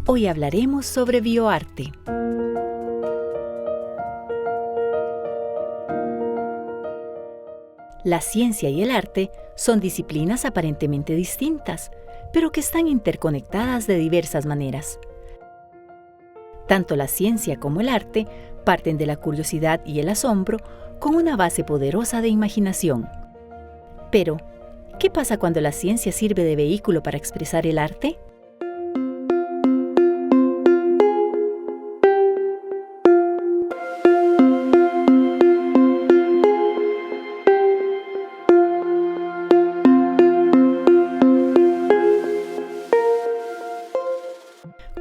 Hoy hablaremos sobre bioarte. La ciencia y el arte son disciplinas aparentemente distintas, pero que están interconectadas de diversas maneras. Tanto la ciencia como el arte parten de la curiosidad y el asombro con una base poderosa de imaginación. Pero, ¿qué pasa cuando la ciencia sirve de vehículo para expresar el arte?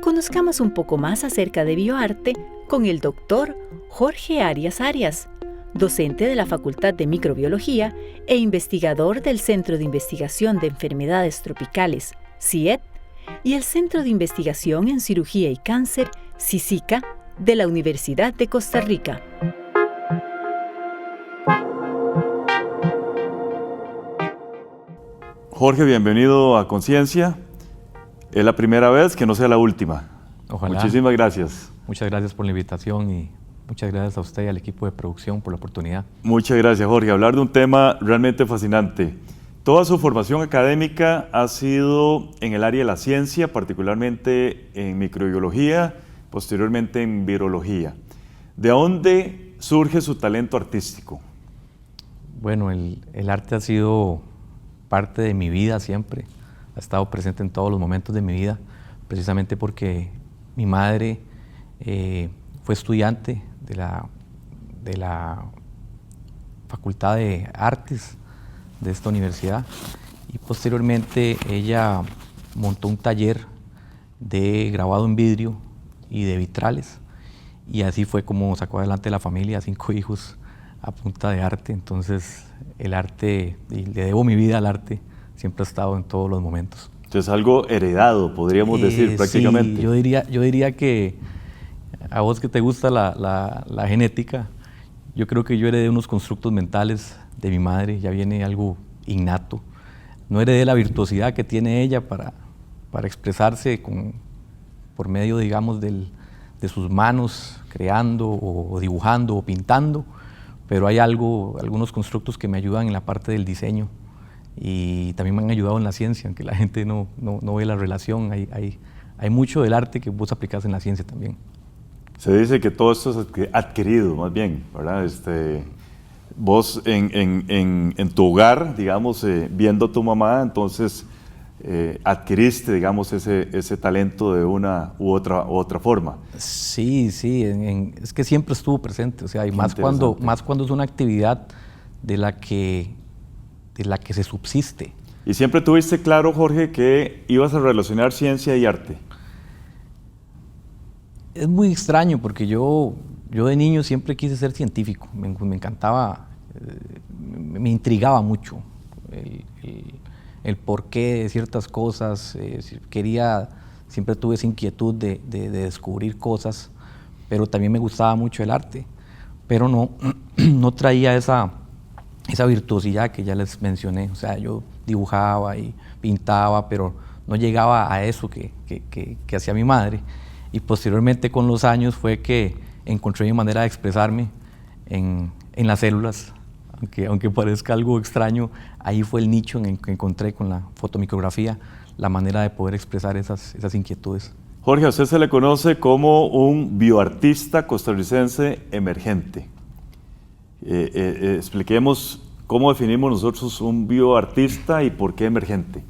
Conozcamos un poco más acerca de bioarte con el doctor Jorge Arias Arias, docente de la Facultad de Microbiología e investigador del Centro de Investigación de Enfermedades Tropicales, CIET, y el Centro de Investigación en Cirugía y Cáncer, CICICA, de la Universidad de Costa Rica. Jorge, bienvenido a Conciencia. Es la primera vez, que no sea la última. Ojalá. Muchísimas gracias. Muchas gracias por la invitación y muchas gracias a usted y al equipo de producción por la oportunidad. Muchas gracias, Jorge. Hablar de un tema realmente fascinante. Toda su formación académica ha sido en el área de la ciencia, particularmente en microbiología, posteriormente en virología. ¿De dónde surge su talento artístico? Bueno, el arte ha sido parte de mi vida siempre. Ha estado presente en todos los momentos de mi vida, precisamente porque mi madre fue estudiante de la Facultad de Artes de esta universidad y posteriormente ella montó un taller de grabado en vidrio y de vitrales y así fue como sacó adelante la familia, 5 hijos a punta de arte. Entonces el arte, y le debo mi vida al arte, siempre ha estado en todos los momentos. Entonces algo heredado, podríamos decir prácticamente. Sí, yo diría que a vos que te gusta la genética, yo creo que yo heredé unos constructos mentales de mi madre, ya viene algo innato. No heredé la virtuosidad que tiene ella para expresarse por medio, digamos, de sus manos, creando o dibujando o pintando, pero hay algunos constructos que me ayudan en la parte del diseño. Y también me han ayudado en la ciencia, aunque la gente no ve la relación. Hay mucho del arte que vos aplicás en la ciencia también. Se dice que todo esto es adquirido, más bien, ¿verdad? Vos en tu hogar, digamos, viendo a tu mamá, entonces adquiriste, digamos, ese talento de una u otra forma. Sí, es que siempre estuvo presente, o sea, y más cuando es una actividad de la que se subsiste. ¿Y siempre tuviste claro, Jorge, que ibas a relacionar ciencia y arte? Es muy extraño porque yo de niño siempre quise ser científico, me encantaba, me intrigaba mucho el porqué de ciertas cosas, siempre tuve esa inquietud de descubrir cosas, pero también me gustaba mucho el arte, pero no traía esa virtuosidad que ya les mencioné. O sea, yo dibujaba y pintaba, pero no llegaba a eso que hacía mi madre. Y posteriormente con los años fue que encontré mi manera de expresarme en las células, aunque parezca algo extraño, ahí fue el nicho en el que encontré con la fotomicrografía la manera de poder expresar esas inquietudes. Jorge, a usted se le conoce como un bioartista costarricense emergente. Expliquemos cómo definimos nosotros un bioartista y por qué emergente.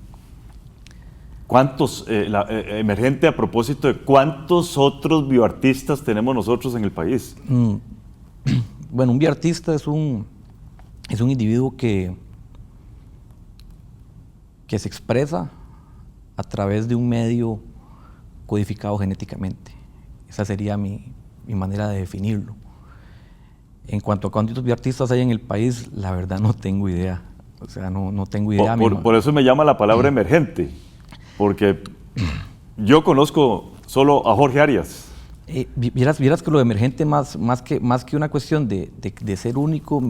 Emergente a propósito de cuántos otros bioartistas tenemos nosotros en el país. Bueno, un bioartista es un individuo que se expresa a través de un medio codificado genéticamente. Esa sería mi manera de definirlo. En cuanto a cuántos bioartistas hay en el país, la verdad no tengo idea. O sea, no tengo idea. Por eso me llama la palabra emergente, porque yo conozco solo a Jorge Arias. Vieras que lo emergente más que una cuestión de ser único,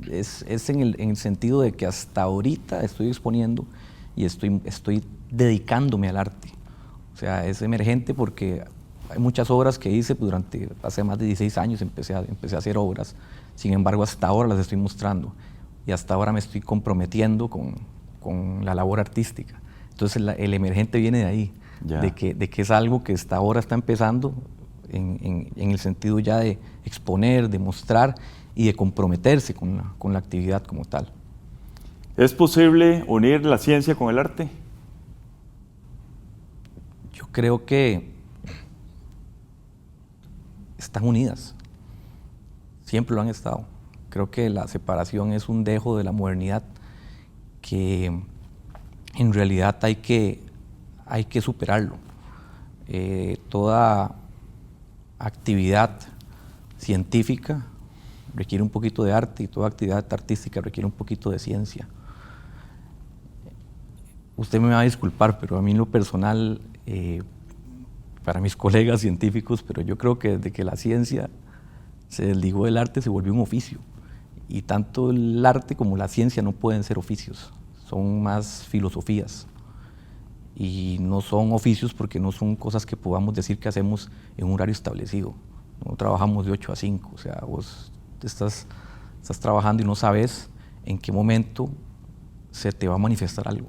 es en el sentido de que hasta ahorita estoy exponiendo y estoy dedicándome al arte. O O sea, es emergente porque hay muchas obras que hice durante, hace más de 16 años empecé a hacer obras, sin embargo hasta ahora las estoy mostrando y hasta ahora me estoy comprometiendo con la labor artística. Entonces el emergente viene de ahí, de que es algo que hasta ahora está empezando en el sentido ya de exponer, de mostrar y de comprometerse con la actividad como tal. ¿Es posible unir la ciencia con el arte? Yo creo que están unidas, siempre lo han estado. Creo que la separación es un dejo de la modernidad que en realidad hay que superarlo. Toda actividad científica requiere un poquito de arte y toda actividad artística requiere un poquito de ciencia. Usted me va a disculpar, pero a mí en lo personal, para mis colegas científicos, pero yo creo que desde que la ciencia se desligó del arte se volvió un oficio. Y tanto el arte como la ciencia no pueden ser oficios, son más filosofías. Y no son oficios porque no son cosas que podamos decir que hacemos en un horario establecido. No trabajamos de 8 a 5, o sea, vos estás trabajando y no sabes en qué momento se te va a manifestar algo,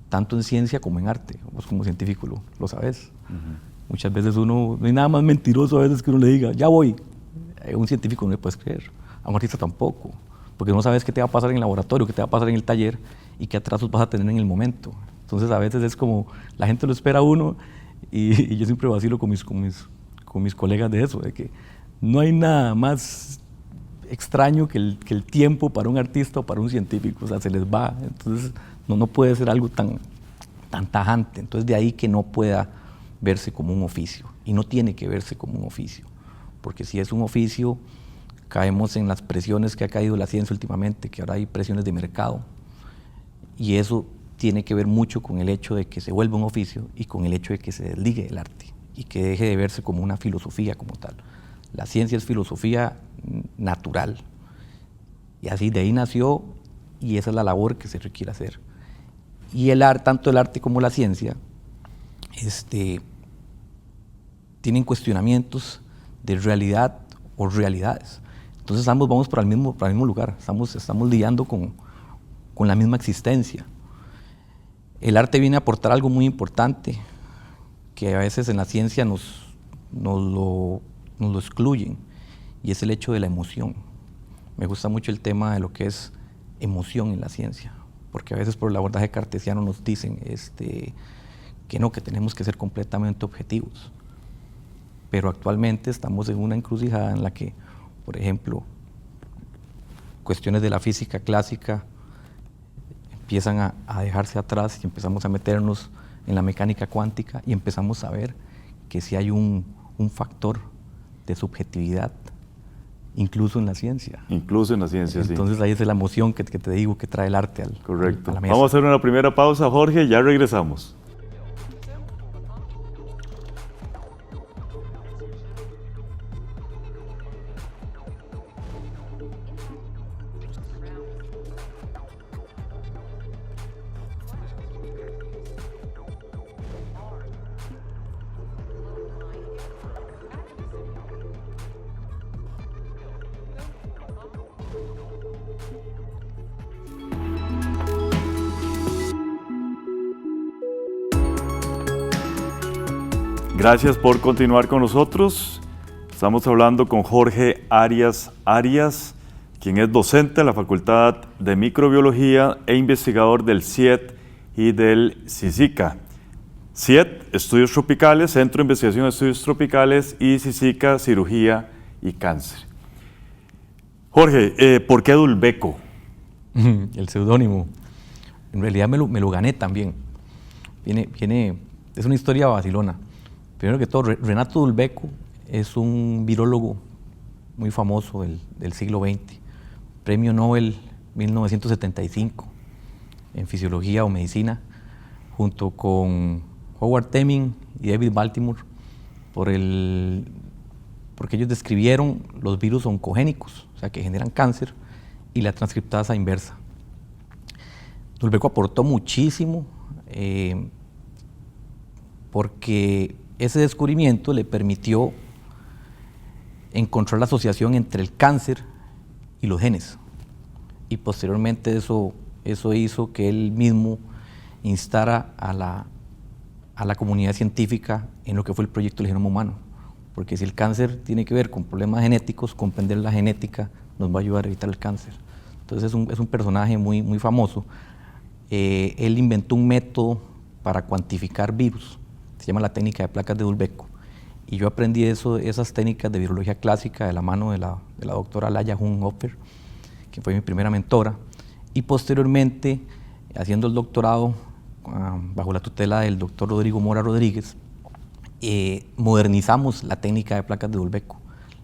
tanto en ciencia como en arte. Vos como científico lo sabes. Muchas veces no hay nada más mentiroso a veces que uno le diga, ya voy. A un científico no le puedes creer, a un artista tampoco, porque no sabes qué te va a pasar en el laboratorio, qué te va a pasar en el taller y qué atrasos vas a tener en el momento. Entonces a veces es como, la gente lo espera a uno y yo siempre vacilo con mis colegas de eso, de que no hay nada más extraño que el tiempo para un artista o para un científico, o sea, se les va. Entonces no puede ser algo tan tajante. Entonces de ahí que no pueda verse como un oficio, y no tiene que verse como un oficio, porque si es un oficio, caemos en las presiones que ha caído la ciencia últimamente, que ahora hay presiones de mercado, y eso tiene que ver mucho con el hecho de que se vuelva un oficio y con el hecho de que se desligue del arte y que deje de verse como una filosofía como tal. La ciencia es filosofía natural, y así de ahí nació, y esa es la labor que se requiere hacer. Y tanto el arte como la ciencia tienen cuestionamientos de realidad o realidades. Entonces ambos vamos para el mismo lugar, estamos lidiando con la misma existencia. El arte viene a aportar algo muy importante, que a veces en la ciencia nos lo excluyen, y es el hecho de la emoción. Me gusta mucho el tema de lo que es emoción en la ciencia, porque a veces por el abordaje cartesiano nos dicen que tenemos que ser completamente objetivos. Pero actualmente estamos en una encrucijada en la que, por ejemplo, cuestiones de la física clásica empiezan a dejarse atrás y empezamos a meternos en la mecánica cuántica y empezamos a ver que sí hay un factor de subjetividad, incluso en la ciencia. Incluso en la ciencia, sí. Entonces ahí es la emoción que te digo que trae el arte a la mesa. Vamos a hacer una primera pausa, Jorge, ya regresamos. Gracias por continuar con nosotros. Estamos hablando con Jorge Arias, quien es docente de la Facultad de Microbiología e investigador del CIET y del CICICA. CIET, Estudios Tropicales, Centro de Investigación de Estudios Tropicales, y CICICA, Cirugía y Cáncer. Jorge, ¿por qué Dulbeco? El seudónimo. En realidad me lo gané también. Es una historia vacilona. Primero que todo, Renato Dulbeco es un virólogo muy famoso del siglo XX, premio Nobel 1975 en Fisiología o Medicina, junto con Howard Temmin y David Baltimore, porque ellos describieron los virus oncogénicos, o sea, que generan cáncer, y la transcriptasa inversa. Dulbeco aportó muchísimo porque ese descubrimiento le permitió encontrar la asociación entre el cáncer y los genes. Y posteriormente eso hizo que él mismo instara a la comunidad científica en lo que fue el proyecto del genoma humano. Porque si el cáncer tiene que ver con problemas genéticos, comprender la genética nos va a ayudar a evitar el cáncer. Entonces es un personaje muy, muy famoso. Él inventó un método para cuantificar virus, se llama la técnica de placas de Dulbeco. Y yo aprendí esas técnicas de virología clásica de la mano de la doctora Laia Hunhofer, que fue mi primera mentora, y posteriormente, haciendo el doctorado bajo la tutela del doctor Rodrigo Mora Rodríguez, modernizamos la técnica de placas de Dulbeco.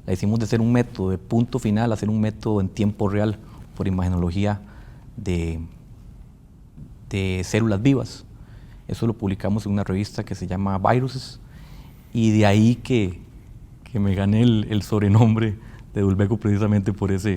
La hicimos de ser un método de punto final a ser un método en tiempo real por imagenología de células vivas. Eso lo publicamos en una revista que se llama Viruses, y de ahí que me gané el sobrenombre de Dulbeco precisamente por esa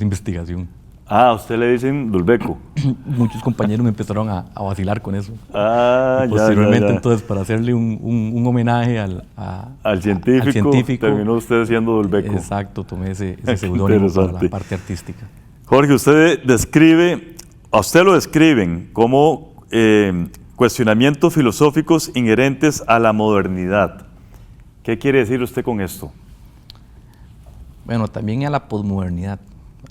investigación. Ah, a usted le dicen Dulbeco. Muchos compañeros me empezaron a vacilar con eso. Ah, y posteriormente, ya. entonces, para hacerle un homenaje al científico, terminó usted siendo Dulbeco. Exacto, tomé ese seudónimo para la parte artística. Jorge, a usted lo describen como cuestionamientos filosóficos inherentes a la modernidad. ¿Qué quiere decir usted con esto? Bueno, también a la posmodernidad.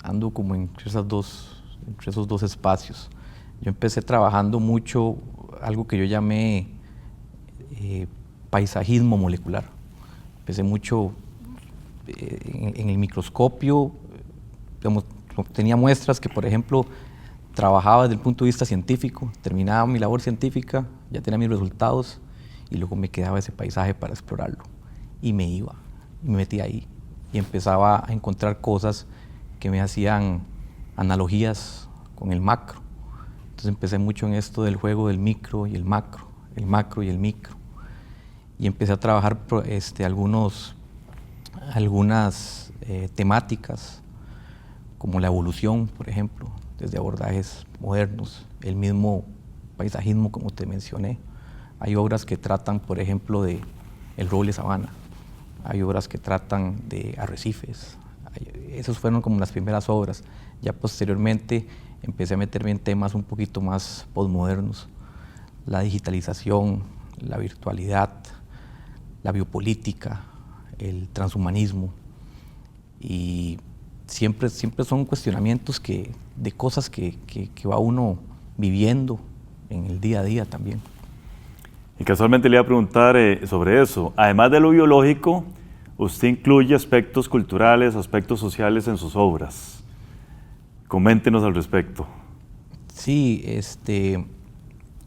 Ando como entre esos dos espacios. Yo empecé trabajando mucho algo que yo llamé paisajismo molecular. Empecé mucho en el microscopio, digamos, tenía muestras que, por ejemplo, trabajaba desde el punto de vista científico, terminaba mi labor científica, ya tenía mis resultados y luego me quedaba ese paisaje para explorarlo. Y me metía ahí y empezaba a encontrar cosas que me hacían analogías con el macro. Entonces empecé mucho en esto del juego del micro y el macro y el micro. Y empecé a trabajar algunas temáticas, como la evolución, por ejemplo, desde abordajes modernos, el mismo paisajismo, como te mencioné. Hay obras que tratan, por ejemplo, de el roble sabana, hay obras que tratan de arrecifes. Esas fueron como las primeras obras. Ya posteriormente empecé a meterme en temas un poquito más postmodernos, la digitalización, la virtualidad, la biopolítica, el transhumanismo, y siempre son cuestionamientos de cosas que va uno viviendo en el día a día también. Y casualmente le iba a preguntar sobre eso. Además de lo biológico, usted incluye aspectos culturales, aspectos sociales en sus obras. Coméntenos al respecto. Sí,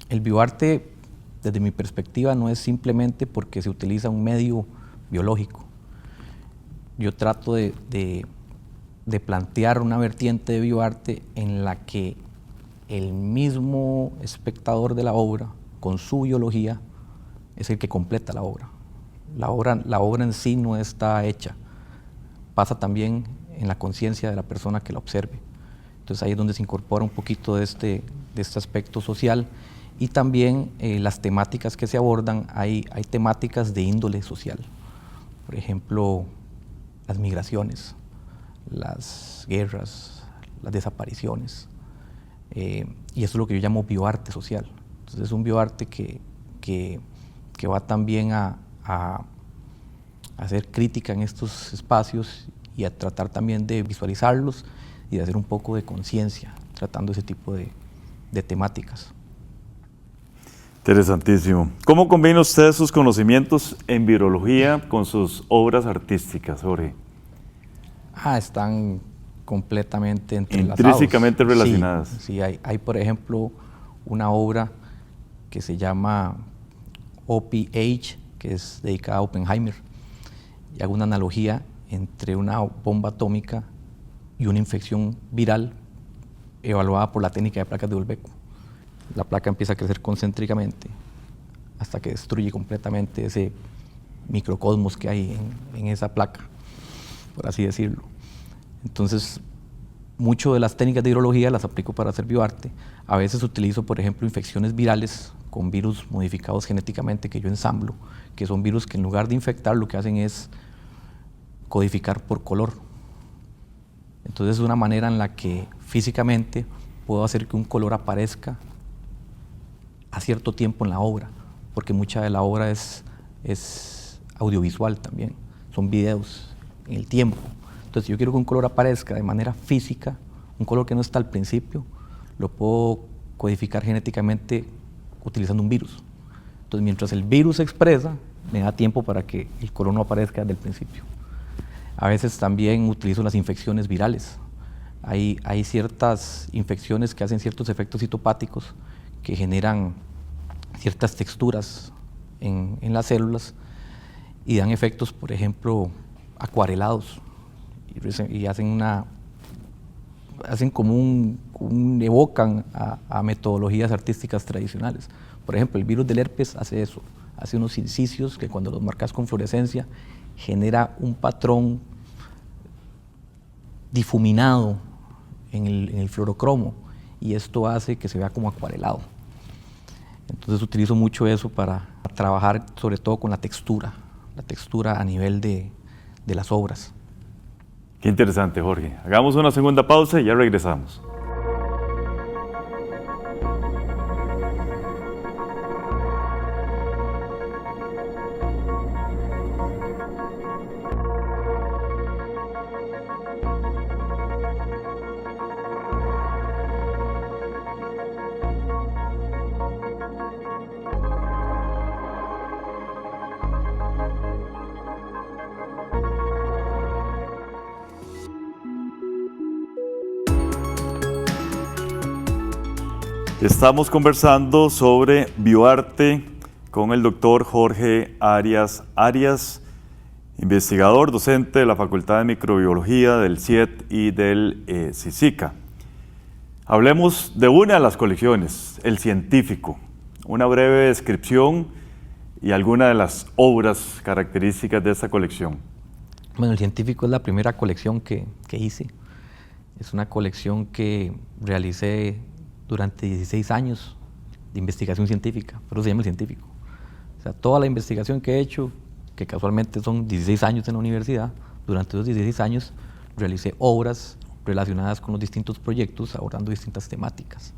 el bioarte, desde mi perspectiva, no es simplemente porque se utiliza un medio biológico. Yo trato de plantear una vertiente de bioarte en la que el mismo espectador de la obra, con su biología, es el que completa la obra. La obra en sí no está hecha, pasa también en la conciencia de la persona que la observe. Entonces ahí es donde se incorpora un poquito de este aspecto social, y también las temáticas que se abordan, hay temáticas de índole social. Por ejemplo, las migraciones, las guerras, las desapariciones, y eso es lo que yo llamo bioarte social. Entonces es un bioarte que va también a hacer crítica en estos espacios y a tratar también de visualizarlos y de hacer un poco de conciencia tratando ese tipo de temáticas. Interesantísimo. ¿Cómo combina usted sus conocimientos en virología con sus obras artísticas, Jorge? Están completamente entrelazados. Intrínsecamente relacionadas. Sí, hay por ejemplo una obra que se llama OP-H, que es dedicada a Oppenheimer, y hago una analogía entre una bomba atómica y una infección viral evaluada por la técnica de placas de Dulbeco. La placa empieza a crecer concéntricamente hasta que destruye completamente ese microcosmos que hay en esa placa, por así decirlo. Entonces, mucho de las técnicas de virología las aplico para hacer bioarte. A veces utilizo, por ejemplo, infecciones virales con virus modificados genéticamente que yo ensamblo, que son virus que en lugar de infectar lo que hacen es codificar por color. Entonces es una manera en la que físicamente puedo hacer que un color aparezca a cierto tiempo en la obra, porque mucha de la obra es audiovisual también, son videos en el tiempo. Entonces, si yo quiero que un color aparezca de manera física, un color que no está al principio, lo puedo codificar genéticamente utilizando un virus. Entonces, mientras el virus se expresa, me da tiempo para que el color no aparezca desde el principio. A veces también utilizo las infecciones virales. Hay ciertas infecciones que hacen ciertos efectos citopáticos que generan ciertas texturas en las células y dan efectos, por ejemplo, acuarelados, y evocan a metodologías artísticas tradicionales. Por ejemplo, el virus del herpes hace eso, hace unos incisios que cuando los marcas con fluorescencia genera un patrón difuminado en el fluorocromo, y esto hace que se vea como acuarelado. Entonces utilizo mucho eso para trabajar sobre todo con la textura a nivel de las obras. Qué interesante, Jorge. Hagamos una segunda pausa y ya regresamos. Estamos conversando sobre bioarte con el doctor Jorge Arias Arias, investigador, docente de la Facultad de Microbiología del CIET y del CICICA. Hablemos de una de las colecciones, El Científico, una breve descripción y alguna de las obras características de esta colección. Bueno, El Científico es la primera colección que hice. Es una colección que realicé durante 16 años de investigación científica, por eso se llama El Científico. O sea, toda la investigación que he hecho, que casualmente son 16 años en la universidad, durante esos 16 años realicé obras relacionadas con los distintos proyectos, abordando distintas temáticas.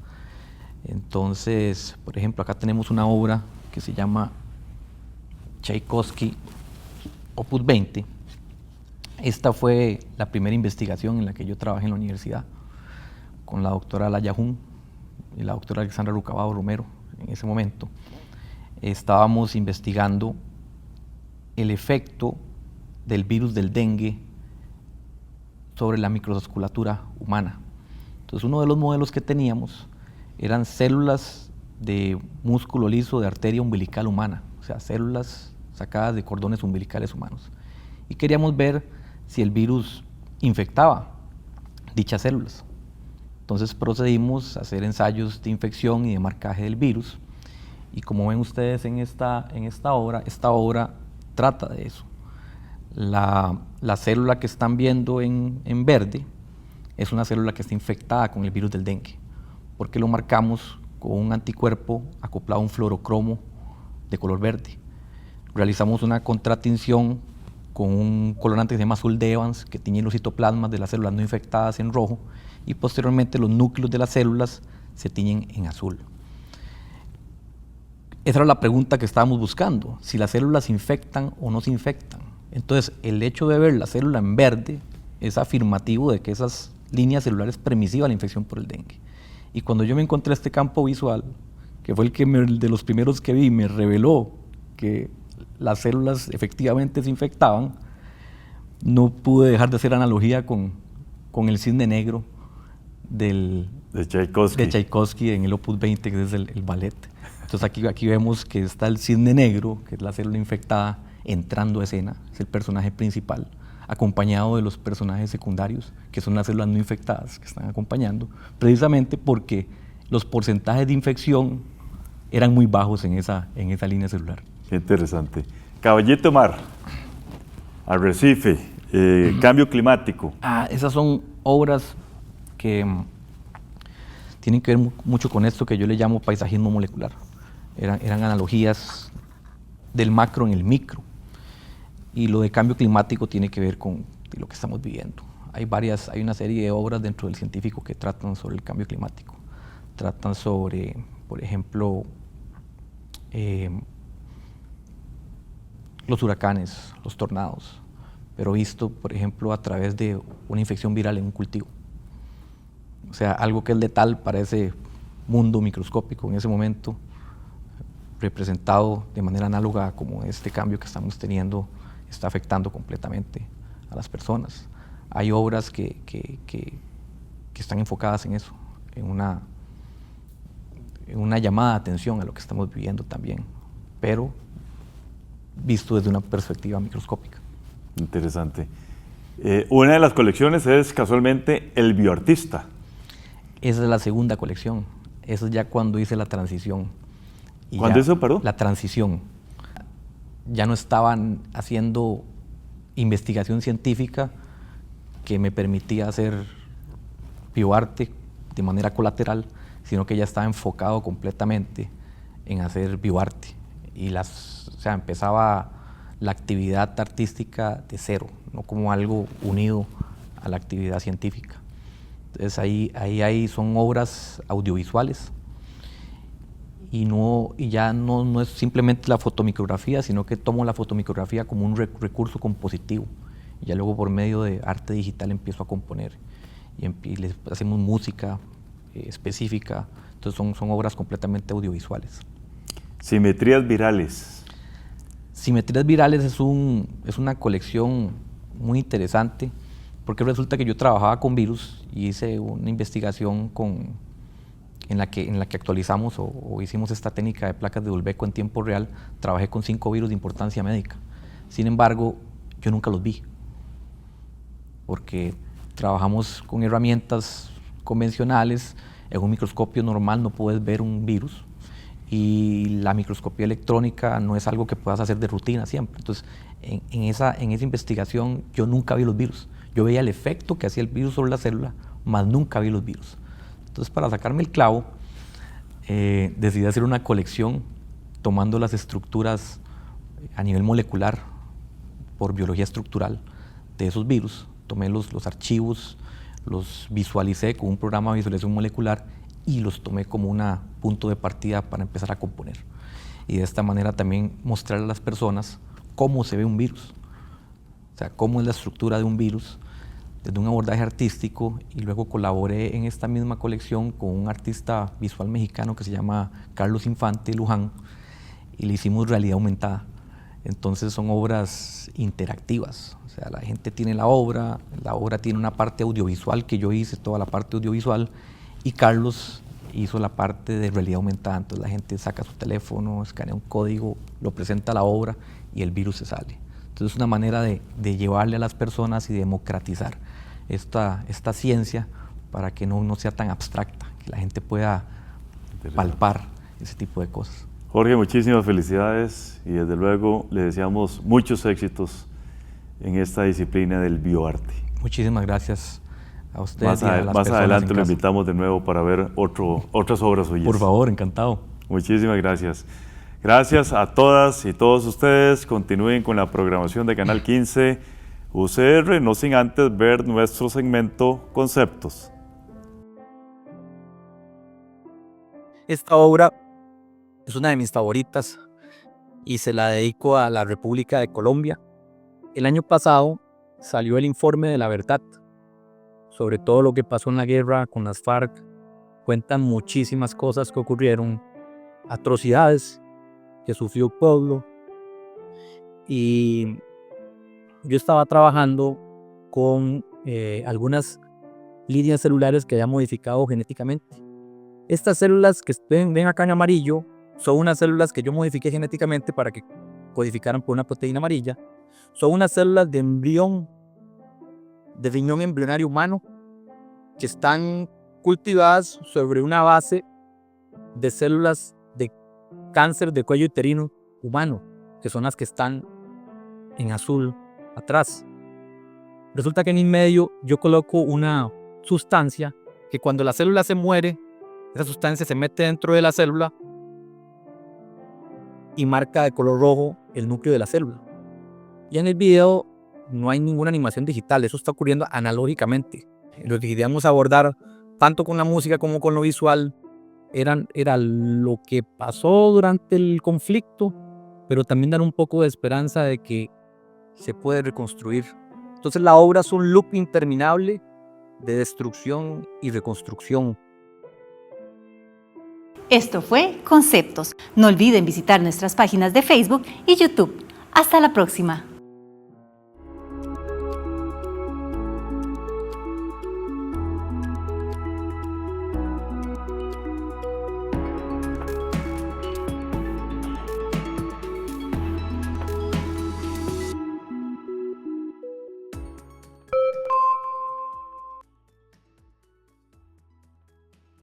Entonces, por ejemplo, acá tenemos una obra que se llama Tchaikovsky, Opus 20. Esta fue la primera investigación en la que yo trabajé en la universidad, con la doctora Laya Jun y la doctora Alexandra Rucabado Romero. En ese momento estábamos investigando el efecto del virus del dengue sobre la microvasculatura humana. Entonces, uno de los modelos que teníamos eran células de músculo liso de arteria umbilical humana, o sea, células sacadas de cordones umbilicales humanos. Y queríamos ver si el virus infectaba dichas células. Entonces procedimos a hacer ensayos de infección y de marcaje del virus, y como ven ustedes en esta obra trata de eso. La célula que están viendo en verde es una célula que está infectada con el virus del dengue, porque lo marcamos con un anticuerpo acoplado a un fluorocromo de color verde. Realizamos una contratinción con un colorante que se llama azul de Evans, que tiñe los citoplasmas de las células no infectadas en rojo, y posteriormente los núcleos de las células se tiñen en azul. Esa era la pregunta que estábamos buscando, si las células se infectan o no se infectan. Entonces, el hecho de ver la célula en verde es afirmativo de que esas líneas celulares permisivas a la infección por el dengue. Y cuando yo me encontré este campo visual, que fue el de los primeros que vi, me reveló que las células efectivamente se infectaban, no pude dejar de hacer analogía con el cisne negro de Tchaikovsky en el Opus 20, que es el ballet. Entonces aquí vemos que está el cisne negro, que es la célula infectada, entrando a escena, es el personaje principal, acompañado de los personajes secundarios, que son las células no infectadas, que están acompañando, precisamente porque los porcentajes de infección eran muy bajos en esa línea celular. Qué interesante. Caballito Mar, Arrecife, cambio climático. Esas son obras que tienen que ver mucho con esto que yo le llamo paisajismo molecular. eran analogías del macro en el micro. Y lo de cambio climático tiene que ver con lo que estamos viviendo. Hay una serie de obras dentro del científico que tratan sobre el cambio climático. Tratan sobre, por ejemplo, los huracanes, los tornados, pero visto, por ejemplo, a través de una infección viral en un cultivo. O sea, algo que es letal para ese mundo microscópico en ese momento, representado de manera análoga a como este cambio que estamos teniendo está afectando completamente a las personas. Hay obras que están enfocadas en eso, en una llamada de atención a lo que estamos viviendo también, pero visto desde una perspectiva microscópica. Interesante. Una de las colecciones es casualmente El Bioartista. Esa es la segunda colección. Eso es ya cuando hice la transición. ¿Cuándo hizo, perdón? La transición. Ya no estaban haciendo investigación científica que me permitía hacer bioarte de manera colateral, sino que ya estaba enfocado completamente en hacer bioarte. O sea, empezaba la actividad artística de cero, no como algo unido a la actividad científica. Entonces ahí son obras audiovisuales y ya no es simplemente la fotomicrografía, sino que tomo la fotomicrografía como un recurso compositivo. Y ya luego por medio de arte digital empiezo a componer y les hacemos música específica. Entonces son obras completamente audiovisuales. Simetrías virales. Simetrías virales es una colección muy interesante porque resulta que yo trabajaba con virus y hice una investigación en la que actualizamos o hicimos esta técnica de placas de Dulbeco en tiempo real. Trabajé con 5 virus de importancia médica. Sin embargo, yo nunca los vi porque trabajamos con herramientas convencionales. En un microscopio normal no puedes ver un virus y la microscopía electrónica no es algo que puedas hacer de rutina siempre. Entonces, en esa investigación yo nunca vi los virus. Yo veía el efecto que hacía el virus sobre la célula, mas nunca vi los virus. Entonces, para sacarme el clavo, decidí hacer una colección tomando las estructuras a nivel molecular por biología estructural de esos virus. Tomé los archivos, los visualicé con un programa de visualización molecular y los tomé como un punto de partida para empezar a componer. Y de esta manera también mostrarle a las personas cómo se ve un virus, o sea, cómo es la estructura de un virus desde un abordaje artístico. Y luego colaboré en esta misma colección con un artista visual mexicano que se llama Carlos Infante Luján y le hicimos realidad aumentada. Entonces son obras interactivas, o sea, la gente tiene la obra tiene una parte audiovisual que yo hice, toda la parte audiovisual, y Carlos hizo la parte de realidad aumentada. Entonces la gente saca su teléfono, escanea un código, lo presenta a la obra y el virus se sale. Entonces es una manera de llevarle a las personas y democratizar esta ciencia para que no sea tan abstracta, que la gente pueda palpar ese tipo de cosas. Jorge, muchísimas felicidades y desde luego le deseamos muchos éxitos en esta disciplina del bioarte. Muchísimas gracias a ustedes. Más adelante lo invitamos de nuevo para ver otras obras suyas. Por favor, encantado. Muchísimas gracias. Gracias a todas y todos ustedes. Continúen con la programación de Canal 15 UCR, no sin antes ver nuestro segmento Conceptos. Esta obra es una de mis favoritas y se la dedico a la República de Colombia. El año pasado salió el informe de la verdad sobre todo lo que pasó en la guerra con las FARC. Cuentan muchísimas cosas que ocurrieron, atrocidades que sufrió el pueblo. Y yo estaba trabajando con algunas líneas celulares que había modificado genéticamente. Estas células que ven acá en amarillo son unas células que yo modifiqué genéticamente para que codificaran por una proteína amarilla. Son unas células de riñón embrionario humano que están cultivadas sobre una base de células de cáncer de cuello uterino humano, que son las que están en azul atrás. Resulta que en el medio yo coloco una sustancia que cuando la célula se muere, esa sustancia se mete dentro de la célula y marca de color rojo el núcleo de la célula. Y en el video no hay ninguna animación digital, eso está ocurriendo analógicamente. Lo que queríamos abordar, tanto con la música como con lo visual, era lo que pasó durante el conflicto, pero también dar un poco de esperanza de que se puede reconstruir. Entonces la obra es un loop interminable de destrucción y reconstrucción. Esto fue Conceptos. No olviden visitar nuestras páginas de Facebook y YouTube. Hasta la próxima.